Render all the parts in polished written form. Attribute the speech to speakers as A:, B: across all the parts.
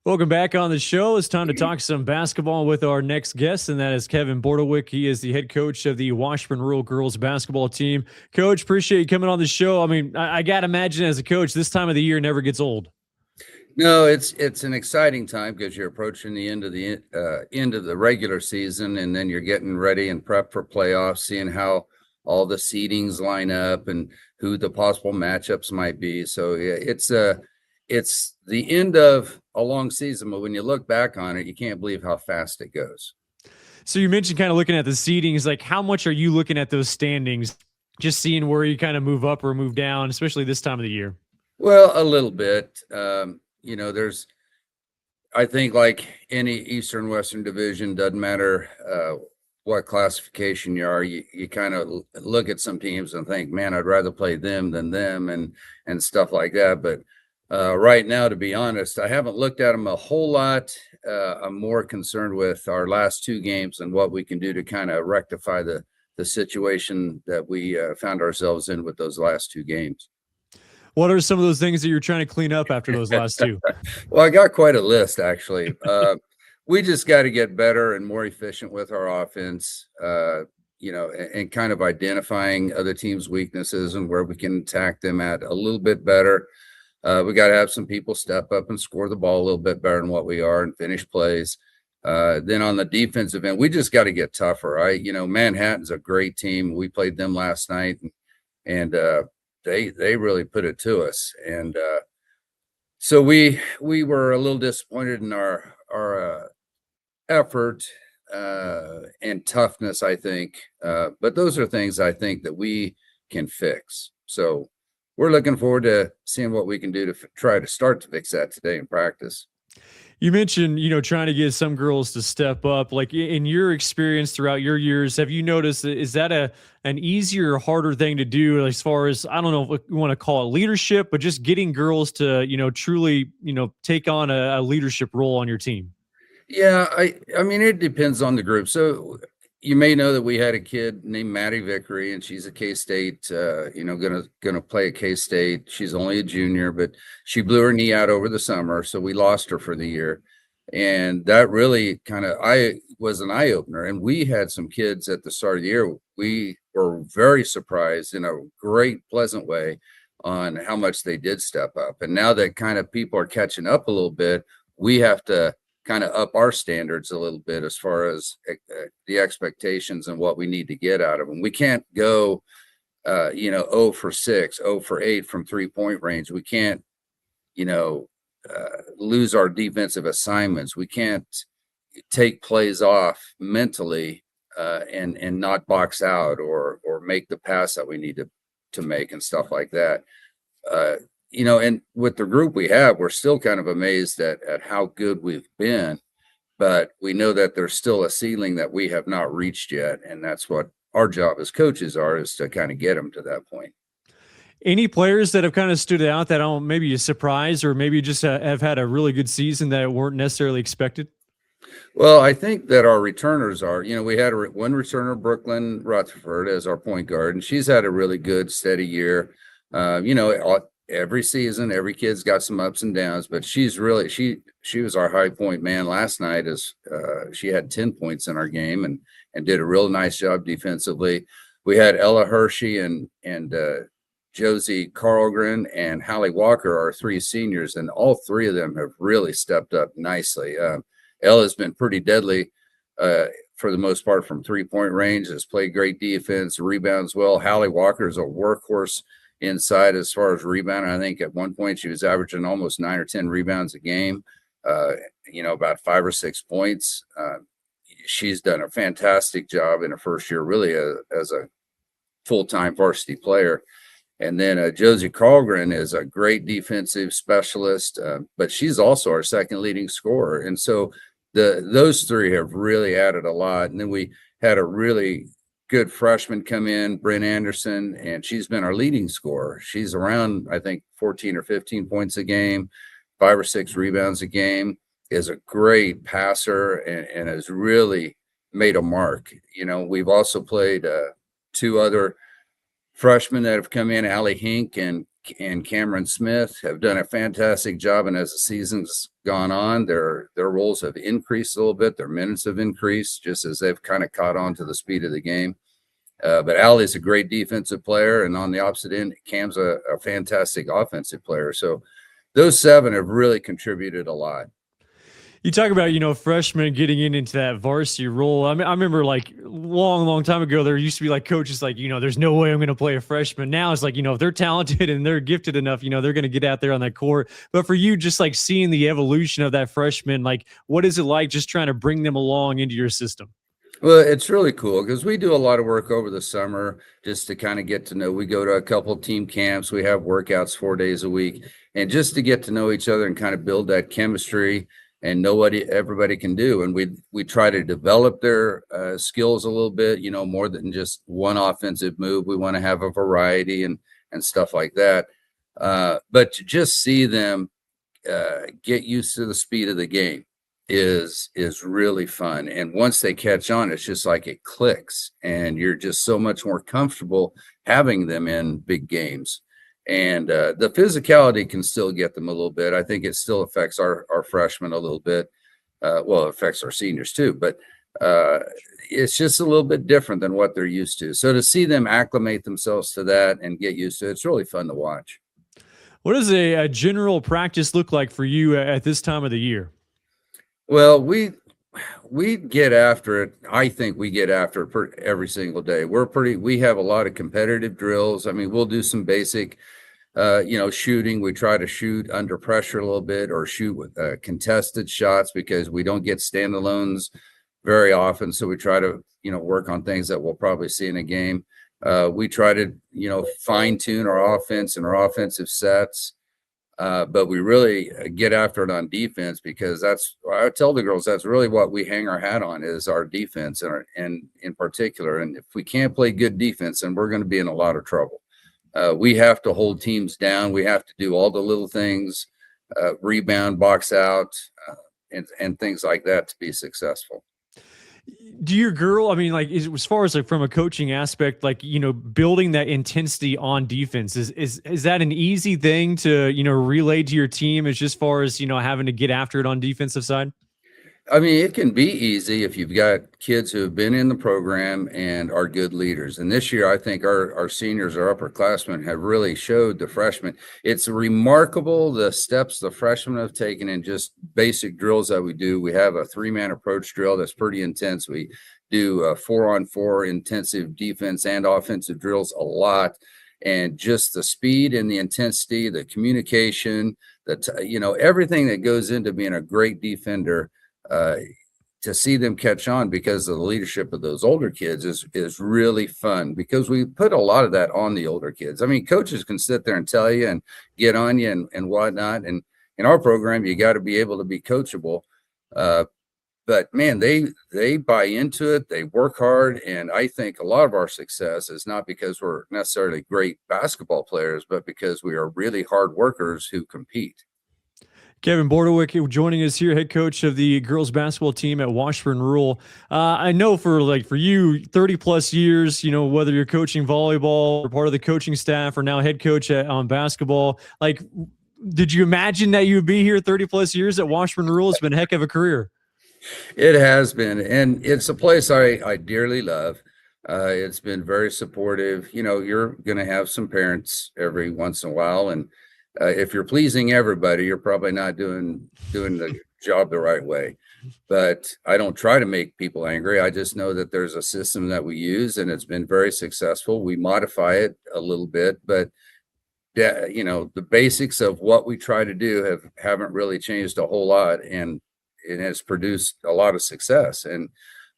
A: Welcome back on the show. It's time to talk some basketball with our next guest, and that is Kevin Bordewick. He is the head coach of the Washburn Rural girls basketball team. Coach, appreciate you coming on the show. I mean, I got to imagine as a coach, this time of the year never gets old.
B: No, it's an exciting time because you're approaching the end of the regular season, and then you're getting ready and prep for playoffs, seeing how all the seedings line up and who the possible matchups might be. So yeah, it's the end of a long season, but when you look back on it, you can't believe how fast it goes.
A: So you mentioned kind of looking at the seedings. Like, how much are you looking at those standings, just seeing where you kind of move up or move down, especially this time of the year?
B: Well, a little bit. There's I think like any Eastern Western division, doesn't matter what classification you are, you kind of look at some teams and think, man, I'd rather play them than them and stuff like that. But right now, to be honest, I haven't looked at them a whole lot. I'm more concerned with our last two games and what we can do to kind of rectify the situation that we found ourselves in with those last two games.
A: What are some of those things that you're trying to clean up after those last two?
B: Well, I got quite a list, actually. We just got to get better and more efficient with our offense, and kind of identifying other teams' weaknesses and where we can attack them at a little bit better. We got to have some people step up and score the ball a little bit better than what we are and finish plays. Then on the defensive end, we just got to get tougher. Manhattan's a great team. We played them last night, and they really put it to us. And so we were a little disappointed in our effort and toughness, I think. But those are things I think that we can fix. So we're looking forward to seeing what we can do to try to start to fix that today in practice.
A: You mentioned, trying to get some girls to step up. Like, in your experience throughout your years, have you noticed, is that an easier or harder thing to do as far as, I don't know if you want to call it leadership, but just getting girls to, truly, take on a leadership role on your team?
B: Yeah, I mean, it depends on the group. So you may know that we had a kid named Maddie Vickery, and she's a K-State, gonna play at K-State. She's only a junior, but she blew her knee out over the summer, so we lost her for the year. And that really I was an eye opener. And we had some kids at the start of the year. We were very surprised in a great, pleasant way on how much they did step up. And now that kind of people are catching up a little bit, we have to kind of up our standards a little bit as far as the expectations and what we need to get out of them. We can't go, 0 for 6, 0 for 8 from 3-point range. We can't, lose our defensive assignments. We can't take plays off mentally and not box out or make the pass that we need to make and stuff like that. And with the group we have, we're still kind of amazed at how good we've been, but we know that there's still a ceiling that we have not reached yet. And that's what our job as coaches is to kind of get them to that point.
A: Any players that have kind of stood out that maybe you surprised or maybe just have had a really good season that weren't necessarily expected?
B: Well, I think that our returners are, we had one returner, Brooklyn Rutherford, as our point guard, and she's had a really good, steady year. Every season, every kid's got some ups and downs, but she's really she was our high point man last night. As she had 10 points in our game and did a real nice job defensively. We had Ella Hershey and Josie Carlgren and Hallie Walker, our three seniors, and all three of them have really stepped up nicely. Ella's been pretty deadly for the most part from 3-point range, has played great defense, rebounds well. Hallie Walker is a workhorse inside as far as rebounding. I think at one point she was averaging almost 9 or 10 rebounds a game, about 5 or 6 points. She's done a fantastic job in her first year, really, as a full-time varsity player. And then Josie Carlgren is a great defensive specialist, but she's also our second leading scorer. And so those three have really added a lot. And then we had a really good freshman come in, Bryn Anderson, and she's been our leading scorer. She's around, I think, 14 or 15 points a game, 5 or 6 rebounds a game, is a great passer and has really made a mark. We've also played 2 other freshmen that have come in, Allie Hink and and Cameron Smith have done a fantastic job. And as the season's gone on, their roles have increased a little bit. Their minutes have increased just as they've kind of caught on to the speed of the game. But Allie's a great defensive player. And on the opposite end, Cam's a fantastic offensive player. So those 7 have really contributed a lot.
A: You talk about, freshmen getting into that varsity role. I mean, I remember like long time ago, there used to be like coaches like, there's no way I'm going to play a freshman. Now it's like, if they're talented and they're gifted enough, they're going to get out there on that court. But for you, just like seeing the evolution of that freshman, like what is it like just trying to bring them along into your system?
B: Well, it's really cool because we do a lot of work over the summer just to kind of get to know. We go to a couple team camps. We have workouts 4 days a week, and just to get to know each other and kind of build that chemistry and know what everybody can do. And we try to develop their skills a little bit, more than just one offensive move. We want to have a variety and stuff like that. But to just see them get used to the speed of the game is really fun. And once they catch on, it's just like it clicks, and you're just so much more comfortable having them in big games. And the physicality can still get them a little bit. I think it still affects our freshmen a little bit. Well, it affects our seniors too, but it's just a little bit different than what they're used to. So to see them acclimate themselves to that and get used to it, it's really fun to watch.
A: What does a general practice look like for you at this time of the year?
B: Well, we get after it. I think we get after it every single day. We have a lot of competitive drills. I mean, we'll do some basic, shooting. We try to shoot under pressure a little bit, or shoot with contested shots, because we don't get standalones very often. So we try to, work on things that we'll probably see in a game. We try to, fine tune our offense and our offensive sets. But we really get after it on defense, because I tell the girls that's really what we hang our hat on, is our defense, and in particular. And if we can't play good defense, then we're going to be in a lot of trouble. We have to hold teams down. We have to do all the little things, rebound, box out, and things like that to be successful.
A: Do your girl, I mean, like, as far as like from a coaching aspect, like, building that intensity on defense, is that an easy thing to, relay to your team, as just far as, having to get after it on defensive side?
B: I mean, it can be easy if you've got kids who have been in the program and are good leaders. And this year, I think our seniors, our upperclassmen, have really showed the freshmen. It's remarkable the steps the freshmen have taken in just basic drills that we do. We have a 3-man approach drill that's pretty intense. We do 4-on-4 intensive defense and offensive drills a lot. And just the speed and the intensity, the communication, everything that goes into being a great defender. To see them catch on because of the leadership of those older kids is really fun, because we put a lot of that on the older kids. I mean, coaches can sit there and tell you and get on you and whatnot. And in our program, you got to be able to be coachable. But man, they buy into it. They work hard. And I think a lot of our success is not because we're necessarily great basketball players, but because we are really hard workers who compete.
A: Kevin Bordewick joining us here, head coach of the girls basketball team at Washburn Rural. I know for you, 30 plus years, whether you're coaching volleyball or part of the coaching staff or now head coach on basketball, like, did you imagine that you would be here 30 plus years at Washburn Rural? It's been a heck of a career.
B: It has been, and it's a place I dearly love. It's been very supportive. You're going to have some parents every once in a while, and if you're pleasing everybody, you're probably not doing the job the right way. But I don't try to make people angry. I just know that there's a system that we use, and it's been very successful. We modify it a little bit, but the basics of what we try to do haven't really changed a whole lot, and it has produced a lot of success. And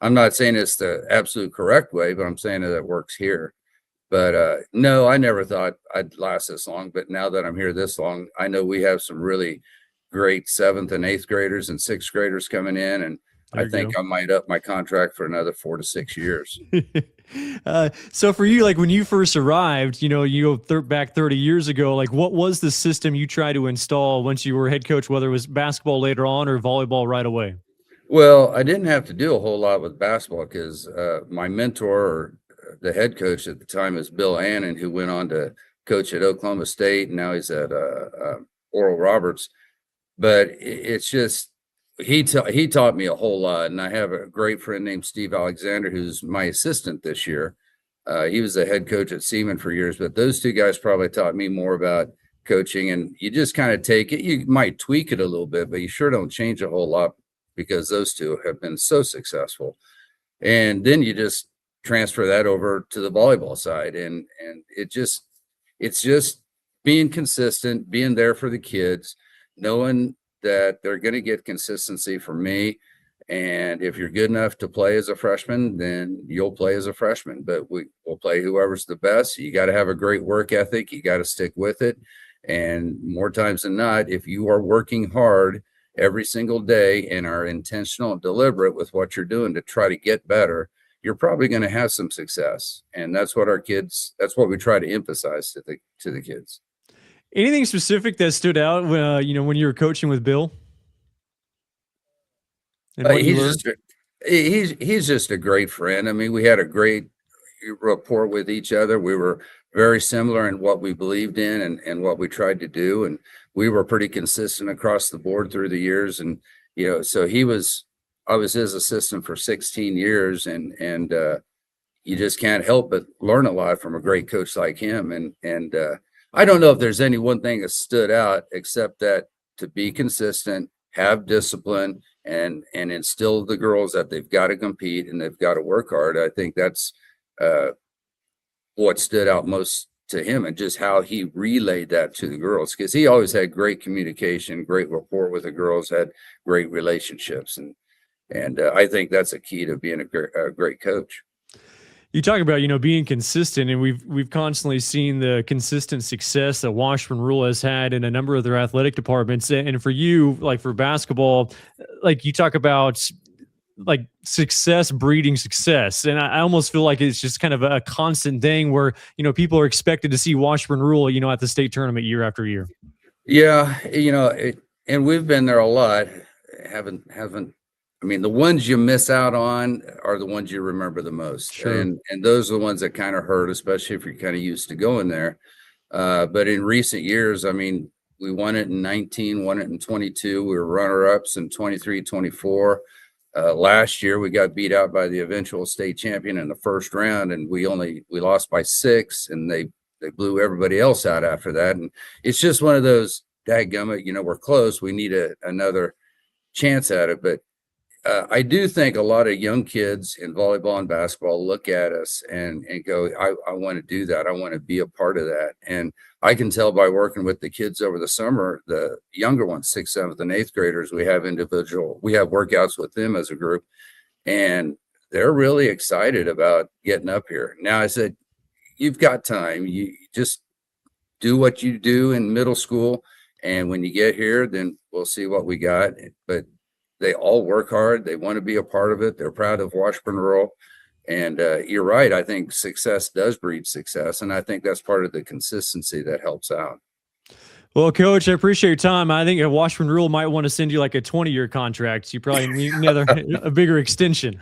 B: I'm not saying it's the absolute correct way, but I'm saying that it works here. But no, I never thought I'd last this long. But now that I'm here this long, I know we have some really great 7th and 8th graders and 6th graders coming in. And I think I might up my contract for another 4 to 6 years.
A: So for you, like when you first arrived, you go back 30 years ago, like what was the system you tried to install once you were head coach, whether it was basketball later on or volleyball right away?
B: Well, I didn't have to do a whole lot with basketball because my mentor, or the head coach at the time, is Bill Annan, who went on to coach at Oklahoma State, and now he's at Oral Roberts. But it's just he taught me a whole lot, and I have a great friend named Steve Alexander who's my assistant this year. He was the head coach at Seaman for years, but those two guys probably taught me more about coaching. And you just kind of take it. You might tweak it a little bit, but you sure don't change a whole lot because those two have been so successful. And then you just transfer that over to the volleyball side, and it's just being consistent, being there for the kids, knowing that they're going to get consistency from me. And if you're good enough to play as a freshman, then you'll play as a freshman. But we'll play whoever's the best. You got to have a great work ethic. You got to stick with it. And more times than not, if you are working hard every single day and are intentional and deliberate with what you're doing to try to get better, you're probably going to have some success. And that's what that's what we try to emphasize to the kids.
A: Anything specific that stood out, when you were coaching with Bill? And what you learned?
B: He's just a great friend. I mean, we had a great rapport with each other. We were very similar in what we believed in and what we tried to do. And we were pretty consistent across the board through the years. And, so I was his assistant for 16 years, and you just can't help but learn a lot from a great coach like him. And I don't know if there's any one thing that stood out except that to be consistent, have discipline, and instill the girls that they've got to compete and they've got to work hard. I think that's what stood out most to him, and just how he relayed that to the girls, because he always had great communication, great rapport with the girls, had great relationships. And I think that's a key to being a great coach.
A: You talk about, being consistent, and we've constantly seen the consistent success that Washburn Rural has had in a number of their athletic departments. And for you, like for basketball, like you talk about like success breeding success. And I almost feel like it's just kind of a constant thing where, people are expected to see Washburn Rural, at the state tournament year after year.
B: Yeah. And we've been there a lot. Haven't I mean, the ones you miss out on are the ones you remember the most.
A: Sure.
B: And those are the ones that kind of hurt, especially if you're kind of used to going there. But in recent years, I mean, we won it in 19, won it in 22. We were runner-ups in 23, 24. Last year, we got beat out by the eventual state champion in the first round, and we lost by 6, and they blew everybody else out after that. And it's just one of those, dadgummit, we're close. We need another chance at it. But I do think a lot of young kids in volleyball and basketball look at us and go, I want to do that. I want to be a part of that. And I can tell by working with the kids over the summer, the younger ones, 6th, 7th, and 8th graders, we have workouts with them as a group, and they're really excited about getting up here. Now, I said, you've got time. You just do what you do in middle school. And when you get here, then we'll see what we got. But they all work hard. They want to be a part of it. They're proud of Washburn Rural. And you're right. I think success does breed success. And I think that's part of the consistency that helps out.
A: Well, Coach, I appreciate your time. I think Washburn Rural might want to send you like a 20-year contract. So you probably need a bigger extension.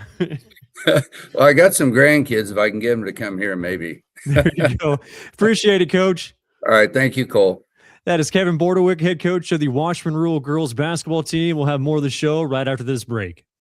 B: Well, I got some grandkids. If I can get them to come here, maybe.
A: There you go. Appreciate it, Coach.
B: All right. Thank you, Cole.
A: That is Kevin Bordewick, head coach of the Washburn Rural girls basketball team. We'll have more of the show right after this break.